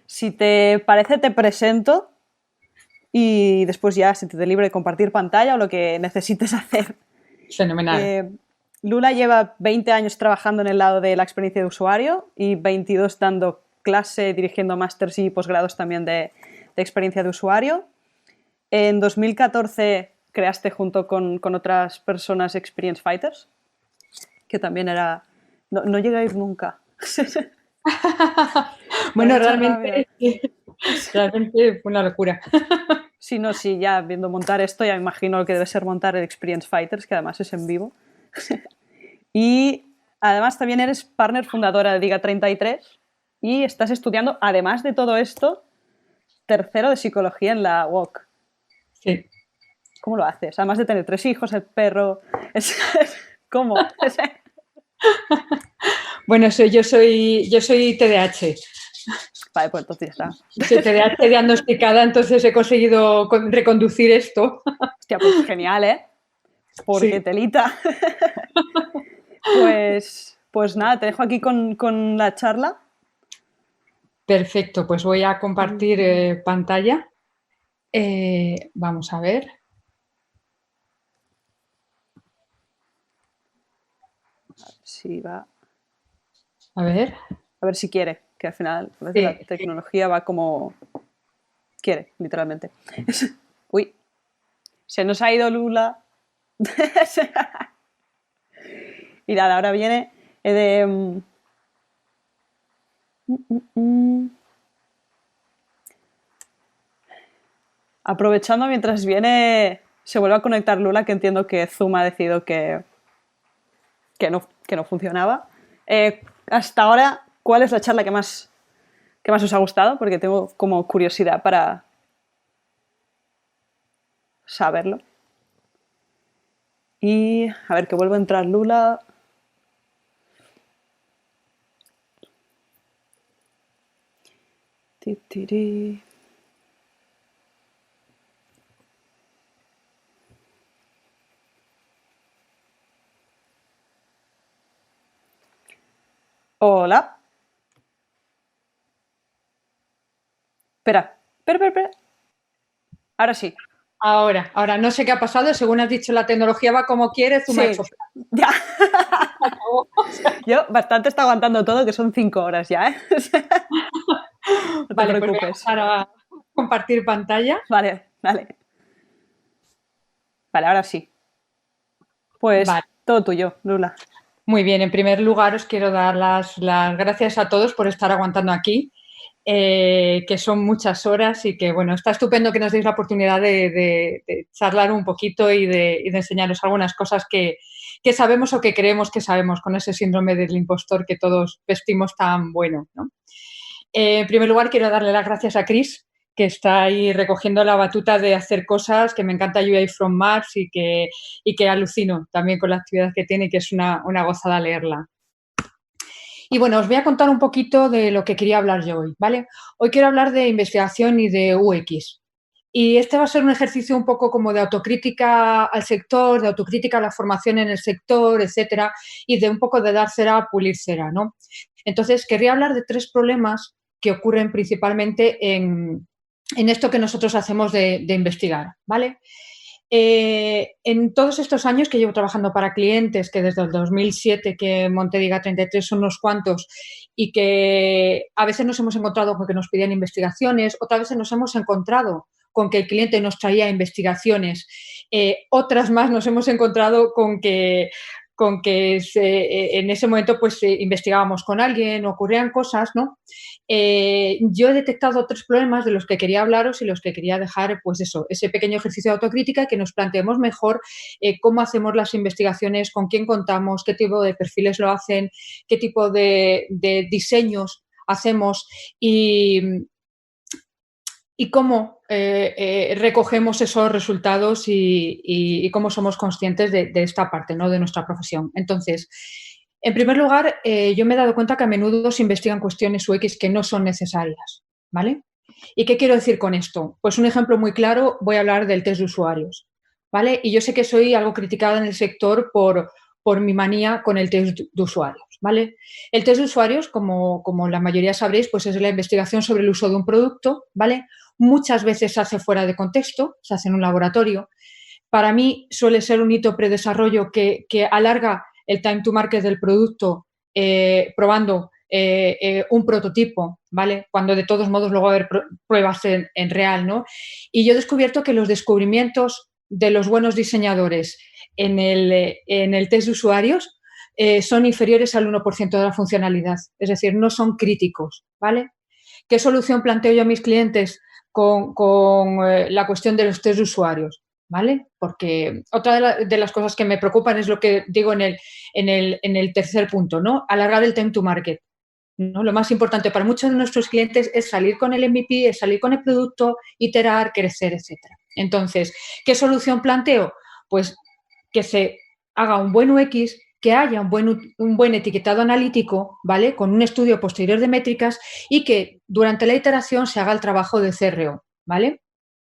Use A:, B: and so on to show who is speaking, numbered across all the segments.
A: Si te parece, te presento y después ya se te libre de compartir pantalla o lo que necesites hacer.
B: Fenomenal.
A: Lula lleva 20 años trabajando en el lado de la experiencia de usuario y 22 dando clase, dirigiendo másters y posgrados también de experiencia de usuario. En 2014 creaste junto con otras personas Experience Fighters, que también era... No llegué a ir nunca. Por
B: Bueno,
A: mucha rabia.
B: realmente fue una locura.
A: Sí, no, sí, ya viendo montar esto, ya me imagino lo que debe ser montar el Experience Fighters, que además es en vivo. Y además también eres partner fundadora de Diga 33 y estás estudiando, además de todo esto, tercero de psicología en la UOC.
B: Sí.
A: ¿Cómo lo haces? Además de tener 3 hijos, el perro. ¿Cómo?
B: Bueno, yo soy TDAH.
A: Vale, pues entonces ya está.
B: Soy TDAH diagnosticada, entonces he conseguido reconducir esto.
A: Hostia, pues genial, ¿eh? Porque
B: Sí.
A: telita. Pues nada, te dejo aquí con la charla.
B: Perfecto, pues voy a compartir pantalla. Vamos a ver.
A: Sí, va.
B: A ver.
A: A ver si quiere, que al final a veces la
B: Sí.
A: tecnología va como quiere, literalmente. Uy, se nos ha ido Lula. Y nada, ahora viene de... Aprovechando mientras viene, se vuelve a conectar Lula, que entiendo que Zoom ha decidido que no funcionaba. Hasta ahora, ¿cuál es la charla que más os ha gustado? Porque tengo como curiosidad para saberlo. Y a ver, que vuelva a entrar Lula. Ti, ti, ti. Hola. Espera. Ahora sí.
B: Ahora, no sé qué ha pasado. Según has dicho, la tecnología va como quiere. Zoom ha hecho.
A: Sí, ya. Yo bastante está aguantando todo, que son 5 horas ya, ¿eh? No te
B: Vale, pues voy a
A: preocupes.
B: pasar a compartir pantalla.
A: Vale. Vale, ahora sí. Pues
B: Vale.
A: todo tuyo, Lula.
B: Muy bien, en primer lugar os quiero dar las gracias a todos por estar aguantando aquí, que son muchas horas y que, bueno, está estupendo que nos deis la oportunidad de charlar un poquito y de enseñaros algunas cosas que sabemos o que creemos que sabemos con ese síndrome del impostor que todos vestimos tan bueno, ¿no? En primer lugar, quiero darle las gracias a Chris, que está ahí recogiendo la batuta de hacer cosas, que me encanta UI from Mars y que alucino también con la actividad que tiene y que es una gozada leerla. Y bueno, os voy a contar un poquito de lo que quería hablar yo hoy, ¿vale? Hoy quiero hablar de investigación y de UX. Y este va a ser un ejercicio un poco como de autocrítica al sector, de autocrítica a la formación en el sector, etcétera, y de un poco de dar cera a pulir cera, ¿no? Entonces, querría hablar de 3 problemas que ocurren principalmente en esto que nosotros hacemos de investigar, ¿vale? En todos estos años que llevo trabajando para clientes, que desde el 2007 que monté Diga 33 son unos cuantos, y que a veces nos hemos encontrado con que nos pedían investigaciones, otras veces nos hemos encontrado con que el cliente nos traía investigaciones, otras más nos hemos encontrado con que en ese momento pues investigábamos con alguien, ocurrían cosas, ¿no? Yo he detectado 3 problemas de los que quería hablaros y los que quería dejar, pues eso, ese pequeño ejercicio de autocrítica, que nos planteemos mejor cómo hacemos las investigaciones, con quién contamos, qué tipo de perfiles lo hacen, qué tipo de diseños hacemos y cómo recogemos esos resultados y cómo somos conscientes de esta parte, ¿no?, de nuestra profesión. Entonces, en primer lugar, yo me he dado cuenta que a menudo se investigan cuestiones UX que no son necesarias, ¿vale? ¿Y qué quiero decir con esto? Pues un ejemplo muy claro, voy a hablar del test de usuarios, ¿vale? Y yo sé que soy algo criticada en el sector por mi manía con el test de usuarios, ¿vale? El test de usuarios, como la mayoría sabréis, pues es la investigación sobre el uso de un producto, ¿vale? Muchas veces se hace fuera de contexto, se hace en un laboratorio. Para mí suele ser un hito predesarrollo que alarga el time to market del producto probando un prototipo, ¿vale? Cuando de todos modos luego va a haber pruebas en real, ¿no? Y yo he descubierto que los descubrimientos de los buenos diseñadores en el test de usuarios son inferiores al 1% de la funcionalidad, es decir, no son críticos, ¿vale? ¿Qué solución planteo yo a mis clientes con la cuestión de los test de usuarios? ¿Vale? Porque otra de las cosas que me preocupan es lo que digo en el tercer punto, ¿no? Alargar el time to market, ¿no? Lo más importante para muchos de nuestros clientes es salir con el MVP, es salir con el producto, iterar, crecer, etcétera. Entonces, ¿qué solución planteo? Pues que se haga un buen UX, que haya un buen etiquetado analítico, ¿vale? Con un estudio posterior de métricas y que durante la iteración se haga el trabajo de CRO, ¿vale?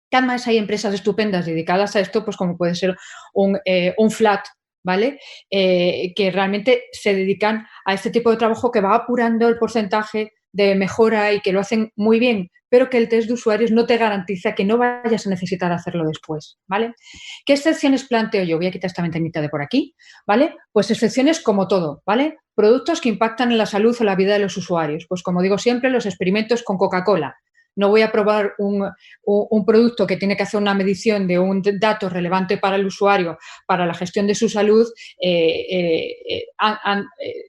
B: Que además hay empresas estupendas dedicadas a esto, pues como puede ser un Flat, ¿vale? Que realmente se dedican a este tipo de trabajo que va apurando el porcentaje de mejora y que lo hacen muy bien, pero que el test de usuarios no te garantiza que no vayas a necesitar hacerlo después, ¿vale? ¿Qué excepciones planteo yo? Voy a quitar esta ventanita de por aquí, ¿vale? Pues excepciones como todo, ¿vale? Productos que impactan en la salud o la vida de los usuarios. Pues como digo siempre, los experimentos con Coca-Cola. No voy a probar un producto que tiene que hacer una medición de un dato relevante para el usuario, para la gestión de su salud,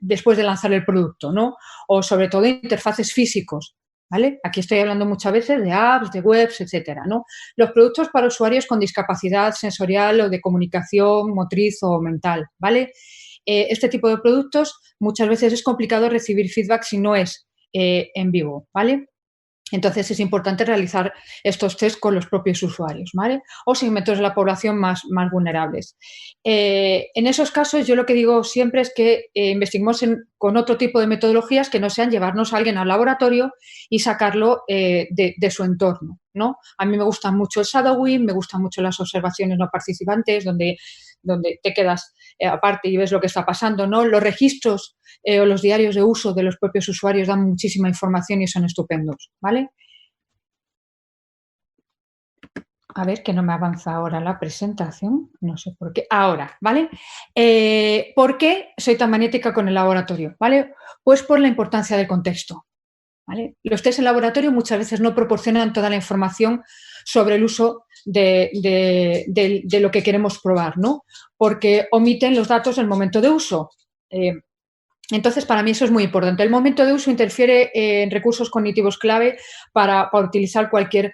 B: después de lanzar el producto, ¿no? O sobre todo interfaces físicos, ¿vale? Aquí estoy hablando muchas veces de apps, de webs, etcétera, ¿no? Los productos para usuarios con discapacidad sensorial o de comunicación motriz o mental, ¿vale? Este tipo de productos muchas veces es complicado recibir feedback si no es en vivo, ¿vale? Entonces, es importante realizar estos test con los propios usuarios, ¿vale? O segmentos de la población más vulnerables. En esos casos, yo lo que digo siempre es que investiguemos con otro tipo de metodologías que no sean llevarnos a alguien al laboratorio y sacarlo de su entorno, ¿no? A mí me gusta mucho el shadowing, me gustan mucho las observaciones no participantes, donde te quedas aparte y ves lo que está pasando, ¿no? Los registros o los diarios de uso de los propios usuarios dan muchísima información y son estupendos, ¿vale? A ver, que no me avanza ahora la presentación, no sé por qué. Ahora, ¿vale? ¿Por qué soy tan magnética con el laboratorio? ¿Vale? Pues por la importancia del contexto, ¿vale? Los test en laboratorio muchas veces no proporcionan toda la información sobre el uso de lo que queremos probar, ¿no? Porque omiten los datos del momento de uso. Entonces, para mí eso es muy importante. El momento de uso interfiere en recursos cognitivos clave para utilizar cualquier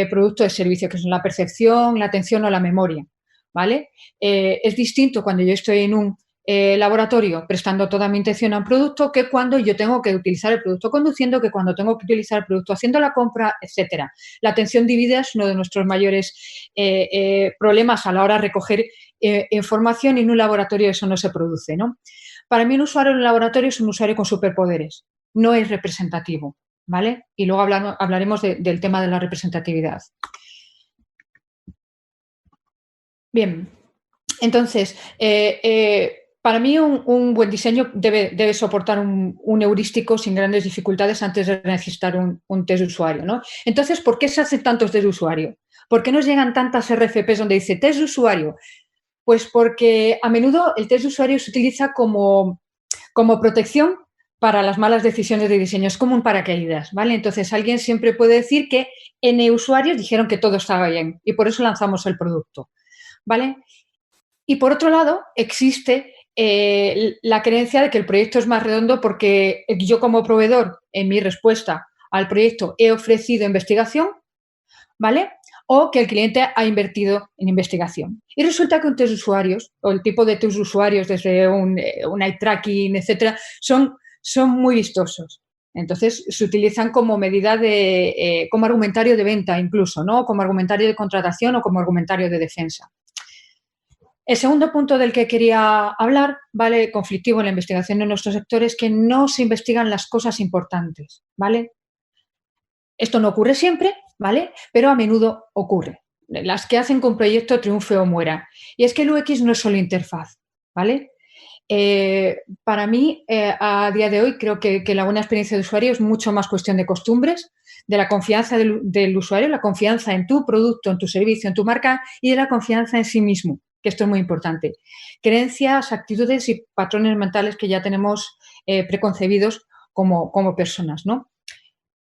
B: producto de servicio, que son la percepción, la atención o la memoria, ¿vale? Es distinto cuando yo estoy en un laboratorio prestando toda mi atención a un producto que cuando yo tengo que utilizar el producto conduciendo, que cuando tengo que utilizar el producto haciendo la compra, etcétera. La atención dividida es uno de nuestros mayores problemas a la hora de recoger información y en un laboratorio eso no se produce, ¿no? Para mí un usuario en el laboratorio es un usuario con superpoderes, no es representativo, ¿vale? Y luego hablaremos del tema de la representatividad. Bien, entonces, para mí un buen diseño debe soportar un heurístico sin grandes dificultades antes de necesitar un test de usuario, ¿no? Entonces, ¿por qué se hacen tantos test de usuario? ¿Por qué nos llegan tantas RFPs donde dice test de usuario? Pues porque a menudo el test de usuario se utiliza como protección para las malas decisiones de diseño. Es como un paracaídas, ¿vale? Entonces, alguien siempre puede decir que N usuarios dijeron que todo estaba bien y por eso lanzamos el producto, ¿vale? Y por otro lado, existe la creencia de que el proyecto es más redondo porque yo como proveedor, en mi respuesta al proyecto, he ofrecido investigación, ¿vale? O que el cliente ha invertido en investigación. Y resulta que un test de usuarios, o el tipo de test de usuarios desde un eye tracking, etcétera, son muy vistosos. Entonces, se utilizan como medida como argumentario de venta incluso, ¿no? Como argumentario de contratación o como argumentario de defensa. El segundo punto del que quería hablar, ¿vale? Conflictivo en la investigación en nuestro sector, es que no se investigan las cosas importantes, ¿vale? Esto no ocurre siempre, ¿vale? Pero a menudo ocurre. Las que hacen que un proyecto triunfe o muera. Y es que el UX no es solo interfaz, ¿vale? Para mí, a día de hoy, creo que la buena experiencia de usuario es mucho más cuestión de costumbres, de la confianza del usuario, la confianza en tu producto, en tu servicio, en tu marca y de la confianza en sí mismo, que esto es muy importante. Creencias, actitudes y patrones mentales que ya tenemos preconcebidos como personas, ¿no?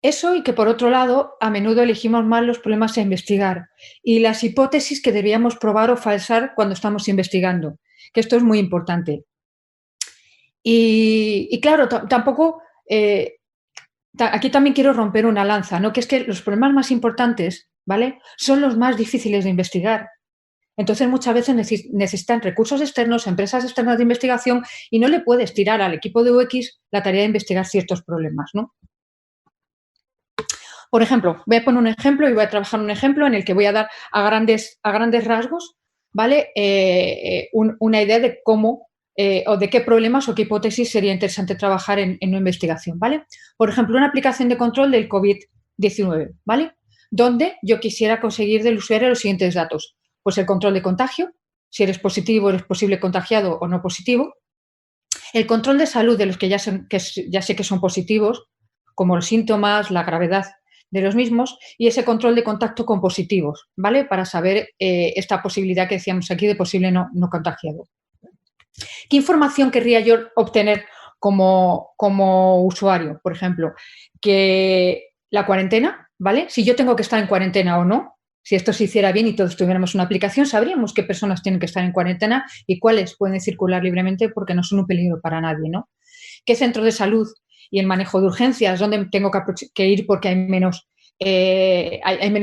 B: Eso y que, por otro lado, a menudo elegimos mal los problemas a investigar y las hipótesis que debíamos probar o falsar cuando estamos investigando, que esto es muy importante. Y claro, tampoco, aquí también quiero romper una lanza, ¿no? Que es que los problemas más importantes, ¿vale? Son los más difíciles de investigar. Entonces, muchas veces necesitan recursos externos, empresas externas de investigación y no le puedes tirar al equipo de UX la tarea de investigar ciertos problemas, ¿no? Por ejemplo, voy a poner un ejemplo y voy a trabajar un ejemplo en el que voy a dar a grandes rasgos, ¿vale? Una idea de cómo o de qué problemas o qué hipótesis sería interesante trabajar en una investigación, ¿vale? Por ejemplo, una aplicación de control del COVID-19, ¿vale? Donde yo quisiera conseguir del usuario los siguientes datos. Pues el control de contagio, si eres positivo, eres posible contagiado o no positivo. El control de salud de los que ya sé que son positivos, como los síntomas, la gravedad de los mismos, y ese control de contacto con positivos, ¿vale? Para saber esta posibilidad que decíamos aquí de posible no contagiado. ¿Qué información querría yo obtener como usuario? Por ejemplo, que la cuarentena, ¿vale? Si yo tengo que estar en cuarentena o no, si esto se hiciera bien y todos tuviéramos una aplicación, sabríamos qué personas tienen que estar en cuarentena y cuáles pueden circular libremente porque no son un peligro para nadie, ¿no? ¿Qué centro de salud y el manejo de urgencias, dónde tengo que ir porque hay menos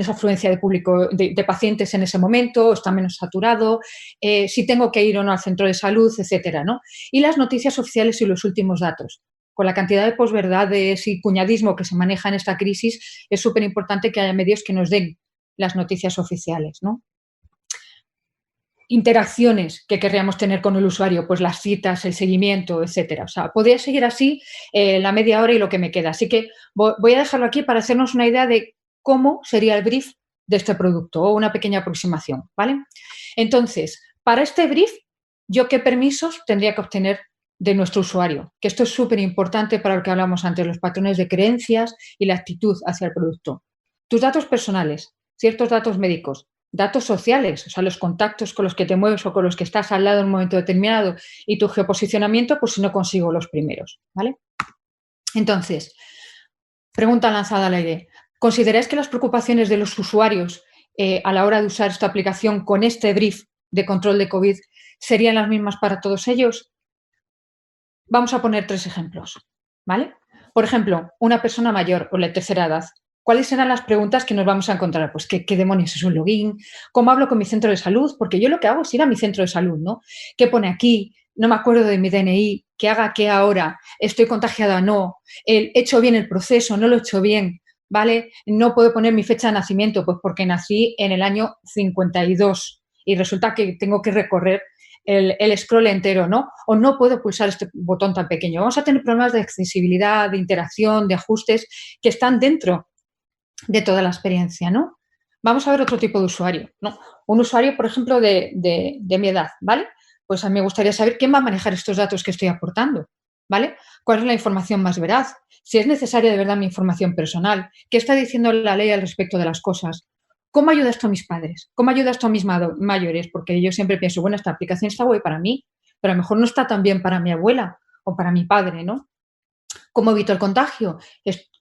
B: afluencia de público, de pacientes en ese momento, está menos saturado, si tengo que ir o no al centro de salud, etcétera, ¿no? Y las noticias oficiales y los últimos datos. Con la cantidad de posverdades y cuñadismo que se maneja en esta crisis, es súper importante que haya medios que nos den las noticias oficiales, ¿no? Interacciones que querríamos tener con el usuario, pues las citas, el seguimiento, etcétera. O sea, podría seguir así la media hora y lo que me queda. Así que voy a dejarlo aquí para hacernos una idea de cómo sería el brief de este producto o una pequeña aproximación, ¿vale? Entonces, para este brief, ¿yo qué permisos tendría que obtener de nuestro usuario? Que esto es súper importante para lo que hablamos antes, los patrones de creencias y la actitud hacia el producto. Tus datos personales, ciertos datos médicos, datos sociales, o sea, los contactos con los que te mueves o con los que estás al lado en un momento determinado y tu geoposicionamiento, pues si no consigo los primeros, ¿vale? Entonces, pregunta lanzada al aire. ¿Consideráis que las preocupaciones de los usuarios a la hora de usar esta aplicación con este brief de control de COVID serían las mismas para todos ellos? Vamos a poner 3 ejemplos, ¿vale? Por ejemplo, una persona mayor o de tercera edad. ¿Cuáles serán las preguntas que nos vamos a encontrar? Pues, ¿qué demonios es un login? ¿Cómo hablo con mi centro de salud? Porque yo lo que hago es ir a mi centro de salud, ¿no? ¿Qué pone aquí? No me acuerdo de mi DNI. ¿Qué haga qué ahora? ¿Estoy contagiada o no? ¿He hecho bien el proceso? ¿No lo he hecho bien? ¿Vale? No puedo poner mi fecha de nacimiento, pues porque nací en el año 52 y resulta que tengo que recorrer el scroll entero, ¿no? O no puedo pulsar este botón tan pequeño. Vamos a tener problemas de accesibilidad, de interacción, de ajustes que están dentro de toda la experiencia, ¿no? Vamos a ver otro tipo de usuario, ¿no? Un usuario, por ejemplo, de mi edad, ¿vale? Pues a mí me gustaría saber quién va a manejar estos datos que estoy aportando, ¿vale? ¿Cuál es la información más veraz? Si es necesaria de verdad mi información personal, ¿qué está diciendo la ley al respecto de las cosas? ¿Cómo ayuda esto a mis padres? ¿Cómo ayuda esto a mis mayores? Porque yo siempre pienso, bueno, esta aplicación está guay para mí, pero a lo mejor no está tan bien para mi abuela o para mi padre, ¿no? ¿Cómo evito el contagio?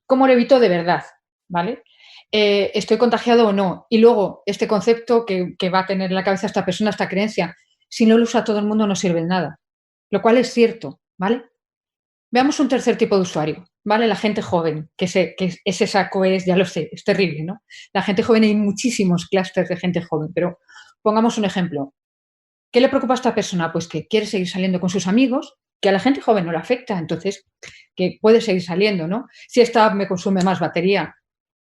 B: ¿Cómo lo evito de verdad? ¿Vale? ¿Estoy contagiado o no? Y luego, este concepto que va a tener en la cabeza esta persona, esta creencia, si no lo usa todo el mundo no sirve de nada. Lo cual es cierto, ¿vale? Veamos un tercer tipo de usuario, ¿vale? La gente joven, que ese saco es, ya lo sé, es terrible, ¿no? La gente joven, hay muchísimos clústeres de gente joven, pero pongamos un ejemplo. ¿Qué le preocupa a esta persona? Pues que quiere seguir saliendo con sus amigos, que a la gente joven no le afecta, entonces que puede seguir saliendo, ¿no? Si esta app me consume más batería,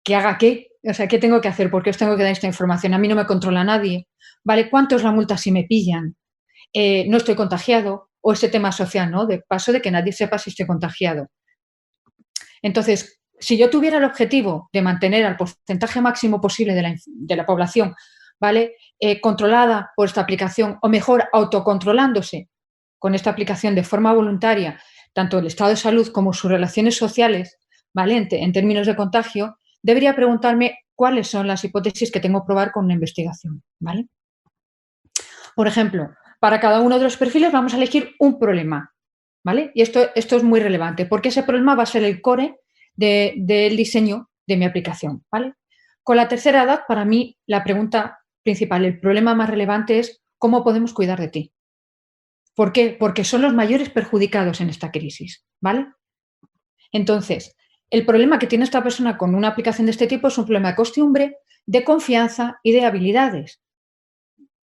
B: ¿que haga qué? O sea, ¿qué tengo que hacer? ¿Por qué os tengo que dar esta información? A mí no me controla nadie. ¿Vale? ¿Cuánto es la multa si me pillan? No estoy contagiado. O ese tema social, ¿no? De paso de que nadie sepa si estoy contagiado. Entonces, si yo tuviera el objetivo de mantener al porcentaje máximo posible de la población, ¿vale? Controlada por esta aplicación, o mejor, autocontrolándose con esta aplicación de forma voluntaria tanto el estado de salud como sus relaciones sociales, ¿vale? En términos de contagio, debería preguntarme cuáles son las hipótesis que tengo que probar con una investigación, ¿vale? Por ejemplo, para cada uno de los perfiles vamos a elegir un problema, ¿vale? Y esto es muy relevante porque ese problema va a ser el core del diseño de mi aplicación, ¿vale? Con la tercera edad, para mí, la pregunta principal, el problema más relevante es ¿cómo podemos cuidar de ti? ¿Por qué? Porque son los mayores perjudicados en esta crisis, ¿vale? Entonces, el problema que tiene esta persona con una aplicación de este tipo es un problema de costumbre, de confianza y de habilidades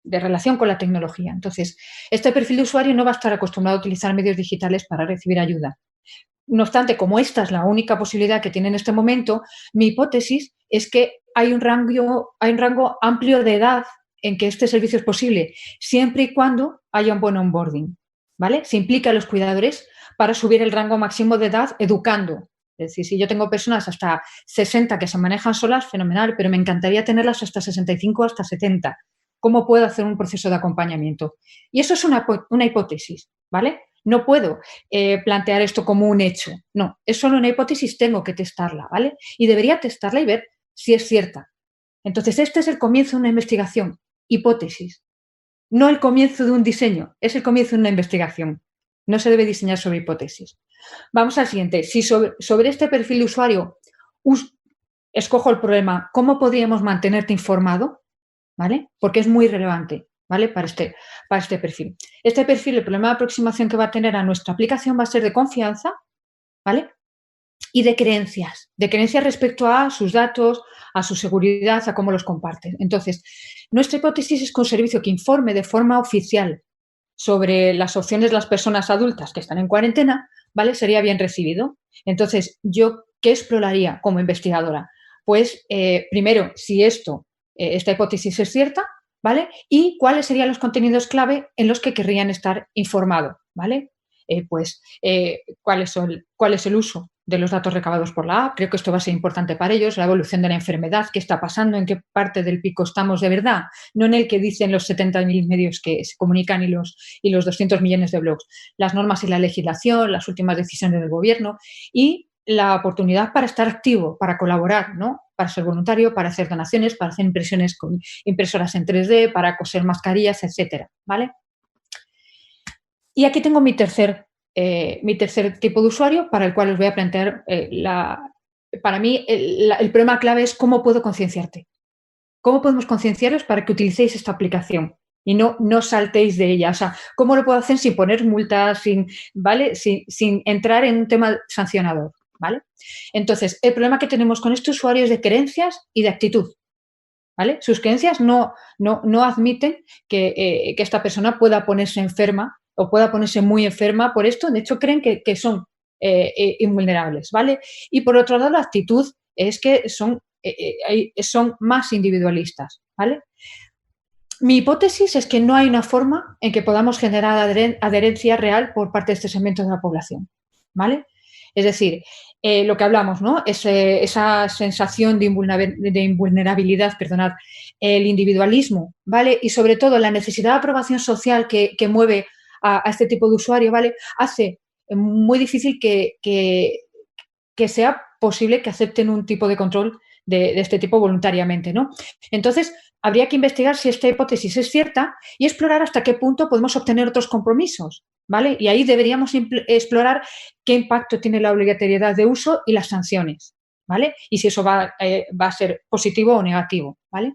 B: de relación con la tecnología. Entonces, este perfil de usuario no va a estar acostumbrado a utilizar medios digitales para recibir ayuda. No obstante, como esta es la única posibilidad que tiene en este momento, mi hipótesis es que hay un rango amplio de edad en que este servicio es posible, siempre y cuando haya un buen onboarding, ¿vale? Se implica a los cuidadores para subir el rango máximo de edad educando. Es decir, si yo tengo personas hasta 60 que se manejan solas, fenomenal, pero me encantaría tenerlas hasta 65, hasta 70. ¿Cómo puedo hacer un proceso de acompañamiento? Y eso es una hipótesis, ¿vale? No puedo plantear esto como un hecho. No, es solo una hipótesis, tengo que testarla, ¿vale? Y debería testarla y ver si es cierta. Entonces, este es el comienzo de una investigación, hipótesis. No el comienzo de un diseño, es el comienzo de una investigación. No se debe diseñar sobre hipótesis. Vamos al siguiente. Si sobre este perfil de usuario escojo el problema, ¿cómo podríamos mantenerte informado? ¿Vale? Porque es muy relevante, ¿vale? Para este perfil. Este perfil, el problema de aproximación que va a tener a nuestra aplicación va a ser de confianza, ¿vale? Y de creencias respecto a sus datos, a su seguridad, a cómo los comparten. Entonces, nuestra hipótesis es que un servicio que informe de forma oficial sobre las opciones de las personas adultas que están en cuarentena, ¿vale? Sería bien recibido. Entonces, ¿yo qué exploraría como investigadora? Pues, primero, si esta hipótesis es cierta, ¿vale? Y cuáles serían los contenidos clave en los que querrían estar informados, ¿vale? ¿Cuál es el uso de los datos recabados por la app? Creo que esto va a ser importante para ellos, la evolución de la enfermedad, qué está pasando, en qué parte del pico estamos de verdad, no en el que dicen los 70.000 medios que se comunican y los 200 millones de blogs, las normas y la legislación, las últimas decisiones del gobierno y la oportunidad para estar activo, para colaborar, ¿no? Para ser voluntario, para hacer donaciones, para hacer impresiones con impresoras en 3D, para coser mascarillas, etcétera, ¿vale? Y aquí tengo mi tercer tipo de usuario para el cual os voy a plantear para mí el problema clave es cómo puedo concienciarte. ¿Cómo podemos concienciaros para que utilicéis esta aplicación y no saltéis de ella? O sea, ¿cómo lo puedo hacer sin poner multas, ¿vale? Sin entrar en un tema sancionador, ¿vale? Entonces, el problema que tenemos con este usuario es de creencias y de actitud, ¿vale? Sus creencias no admiten que esta persona pueda ponerse enferma o pueda ponerse muy enferma por esto. De hecho, creen que son invulnerables, ¿vale? Y por otro lado, la actitud es que son más individualistas, ¿vale? Mi hipótesis es que no hay una forma en que podamos generar adherencia real por parte de este segmento de la población, ¿vale? Es decir, lo que hablamos, ¿no? Esa sensación de invulnerabilidad, perdonad, el individualismo, ¿vale? Y sobre todo la necesidad de aprobación social que mueve a este tipo de usuario, ¿vale? Hace muy difícil que sea posible que acepten un tipo de control de este tipo voluntariamente, ¿no? Entonces, habría que investigar si esta hipótesis es cierta y explorar hasta qué punto podemos obtener otros compromisos, ¿vale? Y ahí deberíamos explorar qué impacto tiene la obligatoriedad de uso y las sanciones, ¿vale? Y si eso va a ser positivo o negativo, ¿vale?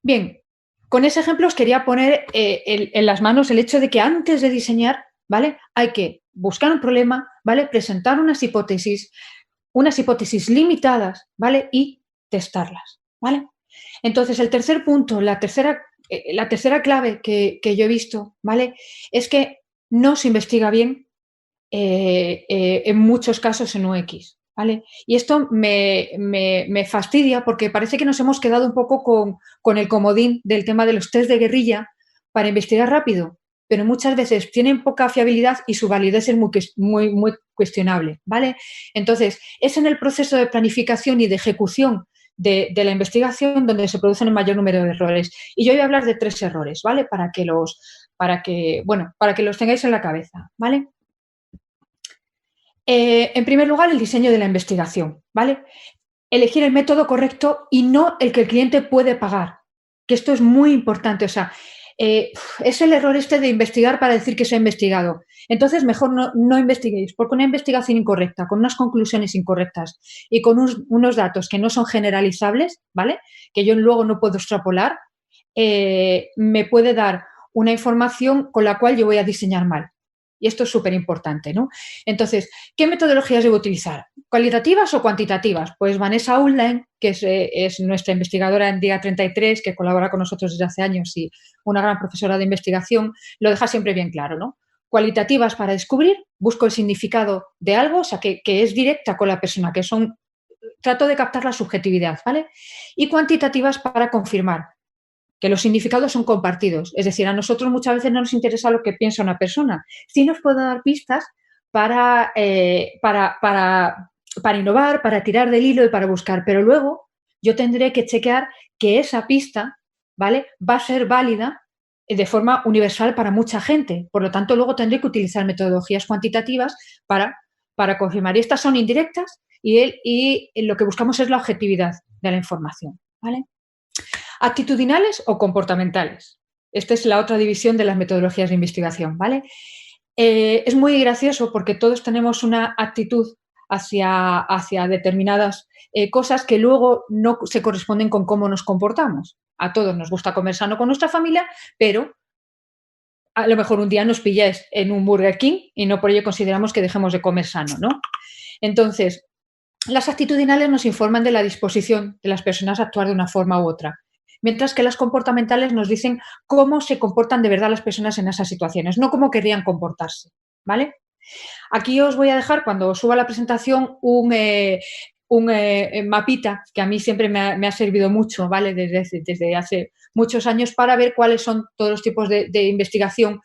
B: Bien, con ese ejemplo os quería poner en las manos el hecho de que antes de diseñar, ¿vale? Hay que buscar un problema, ¿vale? Presentar unas hipótesis limitadas, ¿vale? Y testarlas, ¿vale? Entonces, el tercer punto, la tercera clave que yo he visto, ¿vale? Es que no se investiga bien en muchos casos en UX, ¿vale? Y esto me fastidia porque parece que nos hemos quedado un poco con el comodín del tema de los test de guerrilla para investigar rápido, pero muchas veces tienen poca fiabilidad y su validez es muy cuestionable, ¿vale? Entonces, es en el proceso de planificación y de ejecución de la investigación donde se producen el mayor número de errores. Y yo voy a hablar de 3 errores, ¿vale? Para que para que los tengáis en la cabeza, ¿vale? En primer lugar, el diseño de la investigación, ¿vale? Elegir el método correcto y no el que el cliente puede pagar, que esto es muy importante, o sea, es el error este de investigar para decir que se ha investigado. Entonces, mejor no investiguéis, porque una investigación incorrecta, con unas conclusiones incorrectas y con unos datos que no son generalizables, ¿vale? Que yo luego no puedo extrapolar, me puede dar una información con la cual yo voy a diseñar mal. Y esto es súper importante, ¿no? Entonces, ¿qué metodologías debo utilizar? ¿Cualitativas o cuantitativas? Pues Vanessa Ullstein, que es nuestra investigadora en Día 33, que colabora con nosotros desde hace años y una gran profesora de investigación, lo deja siempre bien claro, ¿no? Cualitativas para descubrir, busco el significado de algo, o sea, que es directa con la persona, trato de captar la subjetividad, ¿vale? Y cuantitativas para confirmar, que los significados son compartidos. Es decir, a nosotros muchas veces no nos interesa lo que piensa una persona. Sí nos puede dar pistas para innovar, para tirar del hilo y para buscar, pero luego yo tendré que chequear que esa pista, ¿vale?, va a ser válida de forma universal para mucha gente. Por lo tanto, luego tendré que utilizar metodologías cuantitativas para confirmar. Y estas son indirectas y lo que buscamos es la objetividad de la información, ¿vale? Actitudinales o comportamentales. Esta es la otra división de las metodologías de investigación, ¿vale? Es muy gracioso porque todos tenemos una actitud hacia determinadas cosas que luego no se corresponden con cómo nos comportamos. A todos nos gusta comer sano con nuestra familia, pero a lo mejor un día nos pilláis en un Burger King y no por ello consideramos que dejemos de comer sano, ¿no? Entonces, las actitudinales nos informan de la disposición de las personas a actuar de una forma u otra, mientras que las comportamentales nos dicen cómo se comportan de verdad las personas en esas situaciones, no cómo querrían comportarse, ¿vale? Aquí os voy a dejar, cuando suba la presentación, un mapita que a mí siempre me ha servido mucho, ¿vale? Desde hace muchos años, para ver cuáles son todos los tipos de investigación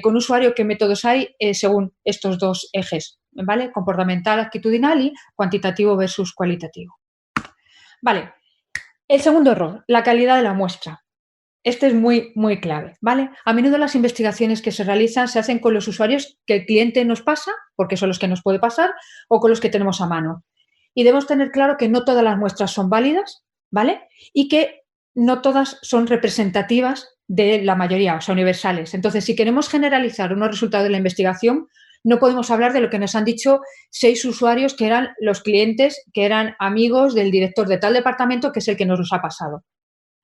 B: con usuario, qué métodos hay según estos dos ejes, ¿vale? Comportamental, actitudinal y cuantitativo versus cualitativo. Vale. El segundo error, la calidad de la muestra. Este es muy, muy clave, ¿vale? A menudo las investigaciones que se realizan se hacen con los usuarios que el cliente nos pasa, porque son los que nos puede pasar, o con los que tenemos a mano. Y debemos tener claro que no todas las muestras son válidas, ¿vale? Y que no todas son representativas de la mayoría, o sea, universales. Entonces, si queremos generalizar unos resultados de la investigación, no podemos hablar de lo que nos han dicho 6 usuarios que eran los clientes, que eran amigos del director de tal departamento, que es el que nos los ha pasado.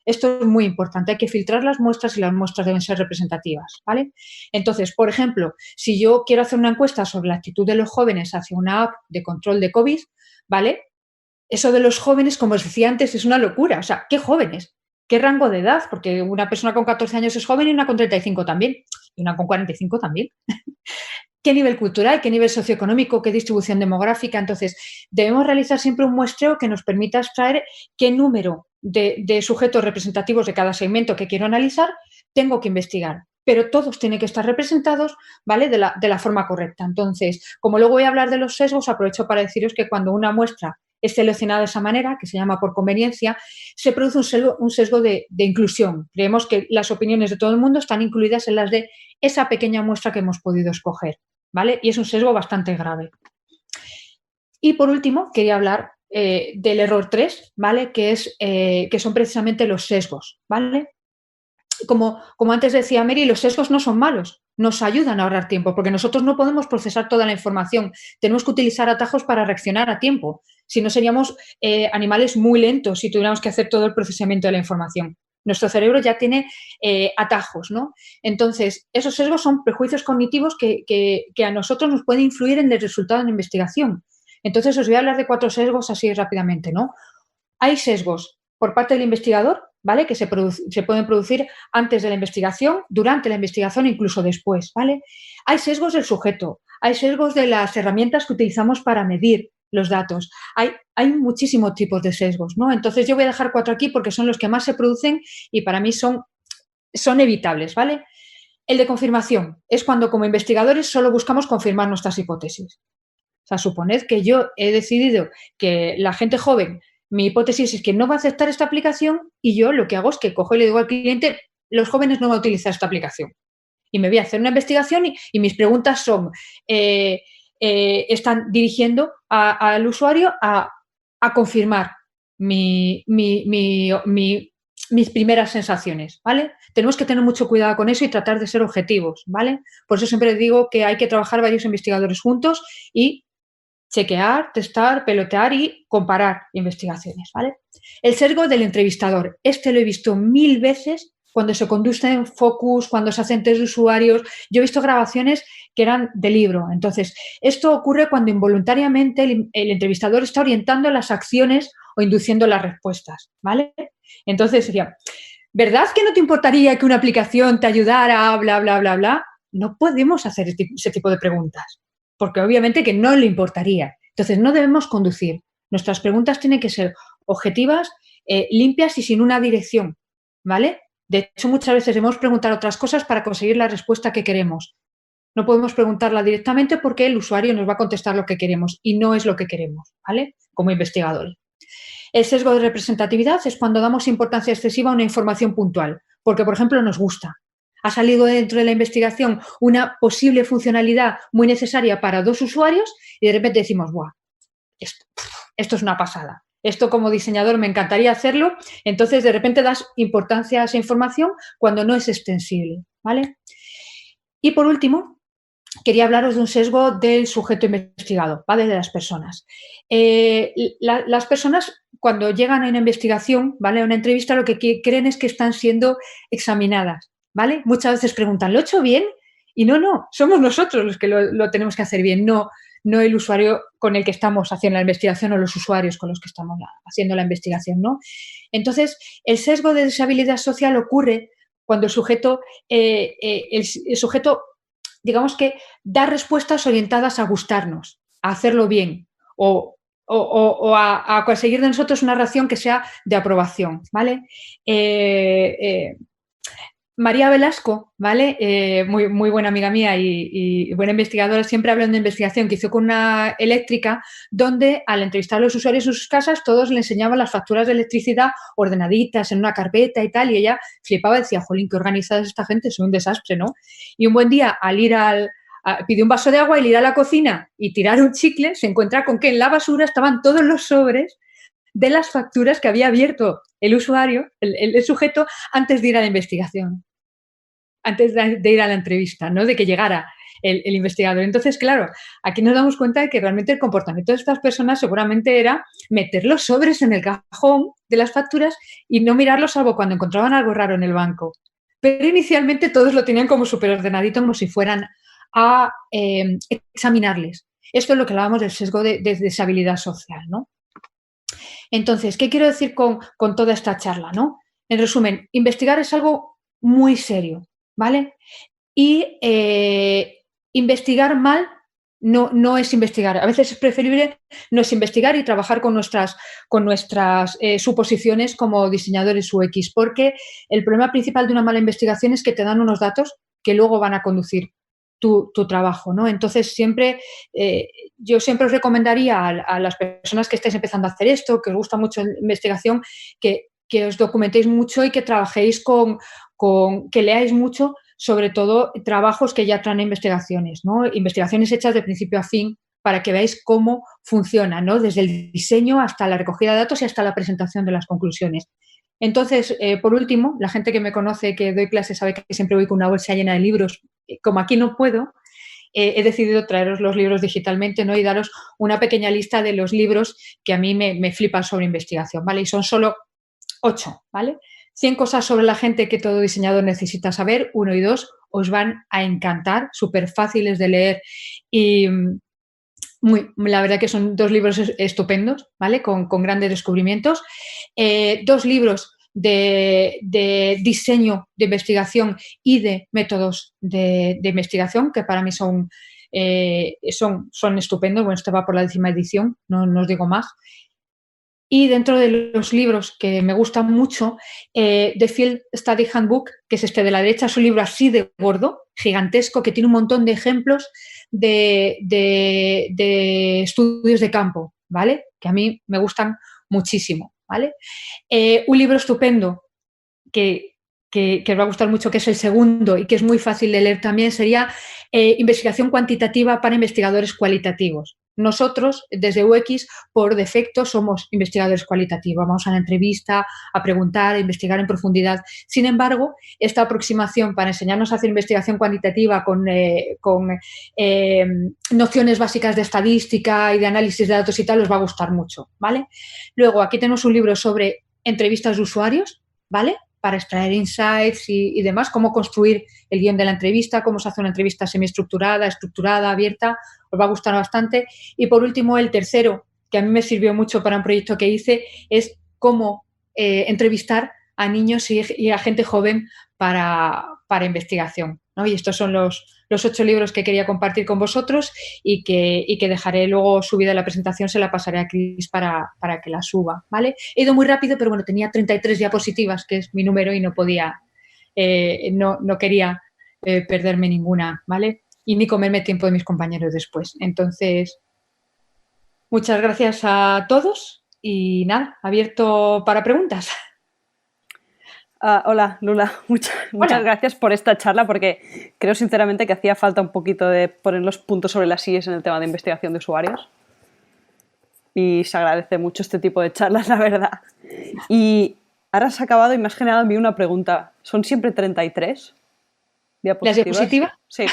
B: Esto es muy importante, hay que filtrar las muestras y las muestras deben ser representativas, ¿vale? Entonces, por ejemplo, si yo quiero hacer una encuesta sobre la actitud de los jóvenes hacia una app de control de COVID, ¿vale? Eso de los jóvenes, como os decía antes, es una locura. O sea, ¿qué jóvenes? ¿Qué rango de edad? Porque una persona con 14 años es joven y una con 35 también. Y una con 45 también. ¿Qué nivel cultural, qué nivel socioeconómico, qué distribución demográfica? Entonces, debemos realizar siempre un muestreo que nos permita extraer qué número de sujetos representativos de cada segmento que quiero analizar tengo que investigar. Pero todos tienen que estar representados, ¿vale?, de la forma correcta. Entonces, como luego voy a hablar de los sesgos, aprovecho para deciros que cuando una muestra es seleccionada de esa manera, que se llama por conveniencia, se produce un sesgo de inclusión. Creemos que las opiniones de todo el mundo están incluidas en las de esa pequeña muestra que hemos podido escoger, ¿vale? Y es un sesgo bastante grave. Y por último, quería hablar del error 3, ¿vale?, que son precisamente los sesgos, ¿vale? Como antes decía Mary, los sesgos no son malos, nos ayudan a ahorrar tiempo, porque nosotros no podemos procesar toda la información, tenemos que utilizar atajos para reaccionar a tiempo, si no seríamos animales muy lentos si tuviéramos que hacer todo el procesamiento de la información. Nuestro cerebro ya tiene atajos, ¿no? Entonces, esos sesgos son prejuicios cognitivos que a nosotros nos pueden influir en el resultado de la investigación. Entonces, os voy a hablar de 4 sesgos así rápidamente, ¿no? Hay sesgos por parte del investigador, ¿vale?, que se pueden producir antes de la investigación, durante la investigación e incluso después, ¿vale? Hay sesgos del sujeto, hay sesgos de las herramientas que utilizamos para medir los datos. Hay muchísimos tipos de sesgos, ¿no? Entonces, yo voy a dejar 4 aquí porque son los que más se producen y para mí son evitables, ¿vale? El de confirmación es cuando como investigadores solo buscamos confirmar nuestras hipótesis. O sea, suponed que yo he decidido que la gente joven, mi hipótesis es que no va a aceptar esta aplicación y yo lo que hago es que cojo y le digo al cliente, los jóvenes no van a utilizar esta aplicación. y me voy a hacer una investigación y mis preguntas son, están dirigiendo al usuario a confirmar mis primeras sensaciones, ¿vale? Tenemos que tener mucho cuidado con eso y tratar de ser objetivos, ¿vale? Por eso siempre digo que hay que trabajar varios investigadores juntos y chequear, testar, pelotear y comparar investigaciones, ¿vale? El sesgo del entrevistador. Este lo he visto 1000 veces cuando se conducen focus, cuando se hacen test de usuarios. Yo he visto grabaciones que eran de libro. Entonces, esto ocurre cuando involuntariamente el entrevistador está orientando las acciones o induciendo las respuestas, ¿vale? Entonces sería, ¿verdad que no te importaría que una aplicación te ayudara a bla, bla, bla, bla? No podemos hacer ese tipo de preguntas, porque obviamente que no le importaría. Entonces, no debemos conducir. Nuestras preguntas tienen que ser objetivas, limpias y sin una dirección, ¿vale? De hecho, muchas veces debemos preguntar otras cosas para conseguir la respuesta que queremos. No podemos preguntarla directamente porque el usuario nos va a contestar lo que queremos y no es lo que queremos, ¿vale? Como investigadores. El sesgo de representatividad es cuando damos importancia excesiva a una información puntual, porque, por ejemplo, nos gusta. Ha salido dentro de la investigación una posible funcionalidad muy necesaria para 2 usuarios y de repente decimos, ¡buah! Esto es una pasada. Esto como diseñador me encantaría hacerlo. Entonces, de repente das importancia a esa información cuando no es extensible, ¿vale? Y por último, quería hablaros de un sesgo del sujeto investigado, ¿vale? De las personas. Las personas, cuando llegan a una investigación, ¿vale? A una entrevista, lo que creen es que están siendo examinadas, ¿vale? Muchas veces preguntan, ¿lo he hecho bien? Y no, somos nosotros los que lo tenemos que hacer bien, no el usuario con el que estamos haciendo la investigación o los usuarios con los que estamos haciendo la investigación, ¿no? Entonces, el sesgo de deshabilidad social ocurre cuando el sujeto digamos que da respuestas orientadas a gustarnos, a hacerlo bien o a conseguir de nosotros una reacción que sea de aprobación, ¿vale? María Velasco, ¿vale? Muy buena amiga mía y buena investigadora, siempre habla de una investigación que hizo con una eléctrica donde al entrevistar a los usuarios en sus casas todos le enseñaban las facturas de electricidad ordenaditas en una carpeta y tal, y ella flipaba y decía, jolín, qué organizada es esta gente, soy un desastre, ¿no? Y un buen día pidió un vaso de agua y al ir a la cocina y tirar un chicle, se encuentra con que en la basura estaban todos los sobres de las facturas que había abierto el usuario, el sujeto, antes de ir a la investigación, antes de ir a la entrevista, ¿no? De que llegara el investigador. Entonces, claro, aquí nos damos cuenta de que realmente el comportamiento de estas personas seguramente era meter los sobres en el cajón de las facturas y no mirarlos salvo cuando encontraban algo raro en el banco. Pero inicialmente todos lo tenían como súper ordenadito, como si fueran a examinarles. Esto es lo que hablábamos del sesgo de deshabilidad social, ¿no? Entonces, ¿qué quiero decir con toda esta charla, no? En resumen, investigar es algo muy serio, ¿vale? Y investigar mal no es investigar. A veces es preferible no es investigar y trabajar con nuestras suposiciones como diseñadores UX, porque el problema principal de una mala investigación es que te dan unos datos que luego van a conducir tu trabajo, ¿no? Entonces, yo siempre os recomendaría a las personas que estáis empezando a hacer esto, que os gusta mucho la investigación, que os documentéis mucho y que trabajéis que leáis mucho, sobre todo trabajos que ya traen investigaciones, ¿no? Investigaciones hechas de principio a fin para que veáis cómo funciona, ¿no? Desde el diseño hasta la recogida de datos y hasta la presentación de las conclusiones. Entonces, por último, la gente que me conoce, que doy clases, sabe que siempre voy con una bolsa llena de libros. Como aquí no puedo, he decidido traeros los libros digitalmente, ¿no? Y daros una pequeña lista de los libros que a mí me flipan sobre investigación, ¿vale? Y son solo 8, ¿vale? 100 cosas sobre la gente que todo diseñador necesita saber, 1 y 2, os van a encantar, súper fáciles de leer y la verdad que son 2 libros estupendos, ¿vale? Con grandes descubrimientos. 2 libros de diseño de investigación y de métodos de investigación, que para mí son estupendos. Bueno, este va por la 10ª edición, no os digo más. Y dentro de los libros que me gustan mucho, The Field Study Handbook, que es de la derecha, es un libro así de gordo, gigantesco, que tiene un montón de ejemplos de estudios de campo, ¿vale? Que a mí me gustan muchísimo, ¿vale? Un libro estupendo que que os va a gustar mucho, que es el segundo y que es muy fácil de leer también, sería Investigación cuantitativa para investigadores cualitativos. Nosotros, desde UX, por defecto, somos investigadores cualitativos. Vamos a la entrevista, a preguntar, a investigar en profundidad. Sin embargo, esta aproximación para enseñarnos a hacer investigación cuantitativa con nociones básicas de estadística y de análisis de datos y tal, os va a gustar mucho, ¿vale? Luego, aquí tenemos un libro sobre entrevistas de usuarios, ¿vale? Para extraer insights y demás, cómo construir el guión de la entrevista, cómo se hace una entrevista semiestructurada, estructurada, abierta, os va a gustar bastante. Y por último, el tercero, que a mí me sirvió mucho para un proyecto que hice, es cómo entrevistar a niños y a gente joven para investigación, ¿no? Y estos son los 8 libros que quería compartir con vosotros y que dejaré luego subida la presentación, se la pasaré a Cris para que la suba, ¿vale? He ido muy rápido, pero bueno, tenía 33 diapositivas, que es mi número, y no podía, no quería perderme ninguna, ¿vale? Y ni comerme tiempo de mis compañeros después. Entonces, muchas gracias a todos y nada, abierto para preguntas.
A: Hola, Lula. Muchas gracias por esta charla, porque creo sinceramente que hacía falta un poquito de poner los puntos sobre las IES en el tema de investigación de usuarios. Y se agradece mucho este tipo de charlas, la verdad. Y ahora has acabado y me has generado a mí una pregunta. ¿Son siempre 33 diapositivas?
B: ¿Las diapositivas?
A: Sí.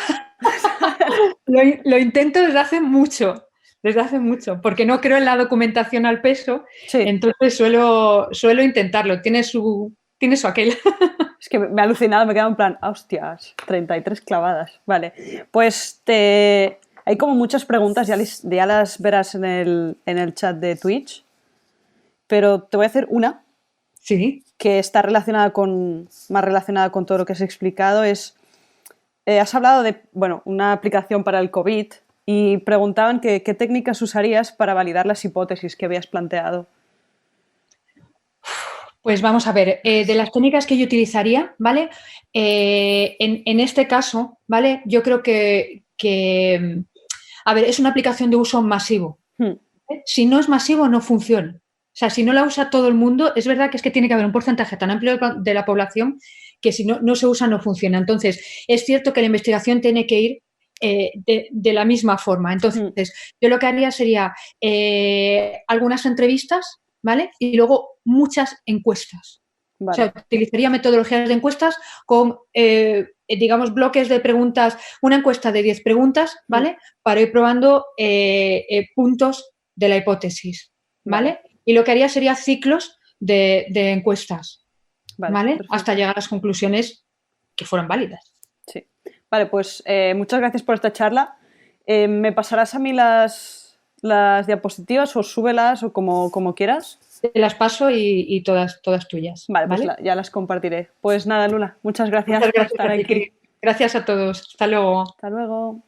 B: Lo intento desde hace mucho, porque no creo en la documentación al peso, sí. Entonces suelo intentarlo. Tiene su aquel.
A: Es que me ha alucinado, me he quedado en plan, hostias, 33 clavadas. Vale, pues hay como muchas preguntas, ya las verás en el chat de Twitch, pero te voy a hacer una.
B: Sí.
A: Que está más relacionada con todo lo que has explicado. Has hablado de una aplicación para el COVID y preguntaban qué técnicas usarías para validar las hipótesis que habías planteado.
B: Pues vamos a ver, de las técnicas que yo utilizaría, ¿vale? En este caso, ¿vale? Yo creo que a ver, es una aplicación de uso masivo. Si no es masivo, no funciona. O sea, si no la usa todo el mundo, es verdad que tiene que haber un porcentaje tan amplio de la población que si no se usa, no funciona. Entonces, es cierto que la investigación tiene que ir de la misma forma. Entonces, yo lo que haría sería algunas entrevistas, ¿vale? Y luego muchas encuestas. Vale. O sea, utilizaría metodologías de encuestas con, digamos, bloques de preguntas, una encuesta de 10 preguntas, ¿vale? Para ir probando puntos de la hipótesis, ¿vale? Y lo que haría sería ciclos de encuestas, ¿vale? Hasta llegar a las conclusiones que fueran válidas.
A: Sí. Vale, pues muchas gracias por esta charla. ¿Me pasarás a mí las diapositivas o súbelas o como quieras?
B: Te las paso y todas tuyas.
A: Vale, pues ya las compartiré. Pues nada, Lula, muchas gracias por estar aquí.
B: Gracias a todos. Hasta luego.
A: Hasta luego.